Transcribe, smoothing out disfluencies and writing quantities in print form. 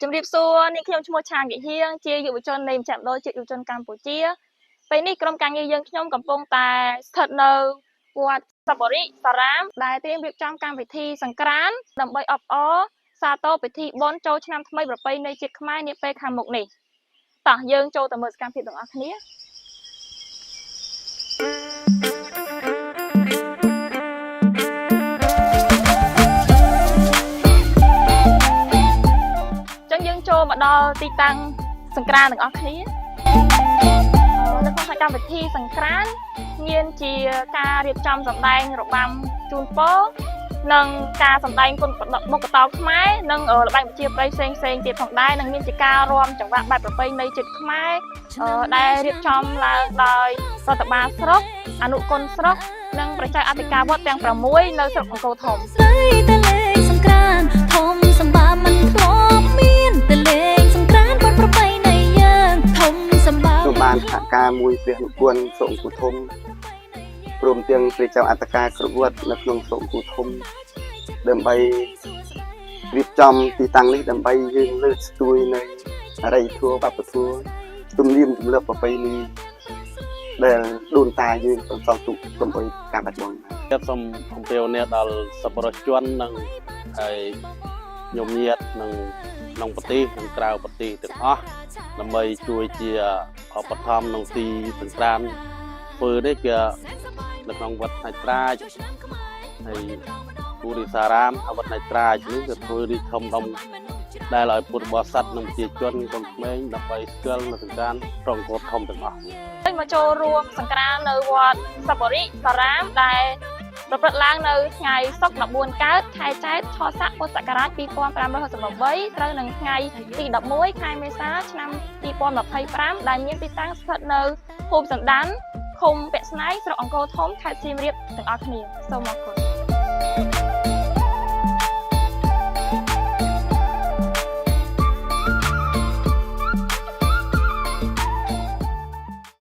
ជំរាបសួរនេះខ្ញុំឈ្មោះឆាងវិហៀងជាយុវជននៃមជ្ឈមណ្ឌលជាតិយុវជនកម្ពុជាពេលនេះក្រុមការងារយើងខ្ញុំកំពុងតែស្ថិតនៅវត្តសបរិសារាមដែលត្រៀមរៀបចំកម្មវិធីសង្ក្រាន្តដើម្បីអបអរសាទរពិធីបុណ្យចូលឆ្នាំថ្មីប្រពៃណីជាតិខ្មែរនាពេលខាងមុខនេះតោះយើងចូលទៅមើលសកម្មភាពទាំងអស់គ្នាយើងចូលមកដល់ទីតាំងសង្ក្រាន្តទាំងអស់គ្នានៅក្នុងកម្មវិធីសង្ក្រាន្តមានជាការរៀបចំសម្ដែងរបាំជូនពរនិងការសម្ដែងគុនមុខកតោខ្មែរនិងល្បែងប្រជាប្រិយផ្សេងទៀតផងដែរនិងមានជាការរាំចង្វាក់បែបប្រពៃណីជាតិខ្មែរដែលរៀបចំឡើងដោយរដ្ឋបាលស្រុកអនុគុណស្រុកនិងប្រជាអធិការវត្តទាំង6នៅស្រុកអង្គរធំស្រីតែលេងសង្ក្រាន្តធំសម្បាមិនធ្លាប់មានតែលេងសង្ក្រាន្តបែបប្រពៃណីយើងធំសម្បាបានសហការមួយព្រះនុគុណស្រុកអង្គរធំព្រមទាំងព្រះចៅអធិការគ្រប់វត្តនៅក្នុងស្រុកអង្គរធំដើម្បីរៀបចំទីតាំងនេះដើម្បីយើងលើកស្ទួយនៅអរិយធម៌វប្បធម៌ទំនៀមទម្លាប់ប្រពៃណីដែលដូនតាយើងបន្តទុកដើម្បីការបាត់បង់ខ្ញុំសូមអំពាវនាវដល់សប្បុរសជននិងហើយញោមញាតិនិងក្នុងប្រទេសនិងក្រៅប្រទេសទាំងអស់ដើម្បីជួយជាឧបត្ថម្ភក្នុងទីសង្ក្រាន្តធ្វើនេះគឺនៅក្នុងវត្តណៃត្រាចហើយពុរិសារាមវត្តណៃត្រាចនេះគឺធ្វើរីកធំដែលឲ្យពុទ្ធបរិស័ទនិងប្រជាជនកូនក្មេងដើម្បីស្គាល់នៅសង្ក្រាន្តត្រង់កោតធំទាំងអស់ហើយមកចូលរួមសង្ក្រាន្តនៅវត្តសបរិសារាមដែលប្រព្រឹត្តឡើងនៅថ្ងៃសុក្រ14កើតខែចែកខស័កពុទ្ធសករាជ2568ត្រូវនឹងថ្ងៃទី11ខែមេសាឆ្នាំ2025ដែលមានទីតាំងស្ថិតនៅភូមិសណ្ដានឃុំពាក់ស្នែងស្រុកអង្គរធំខេត្តសៀមរាបទាំងអស់គ្នាសូមអរគុណ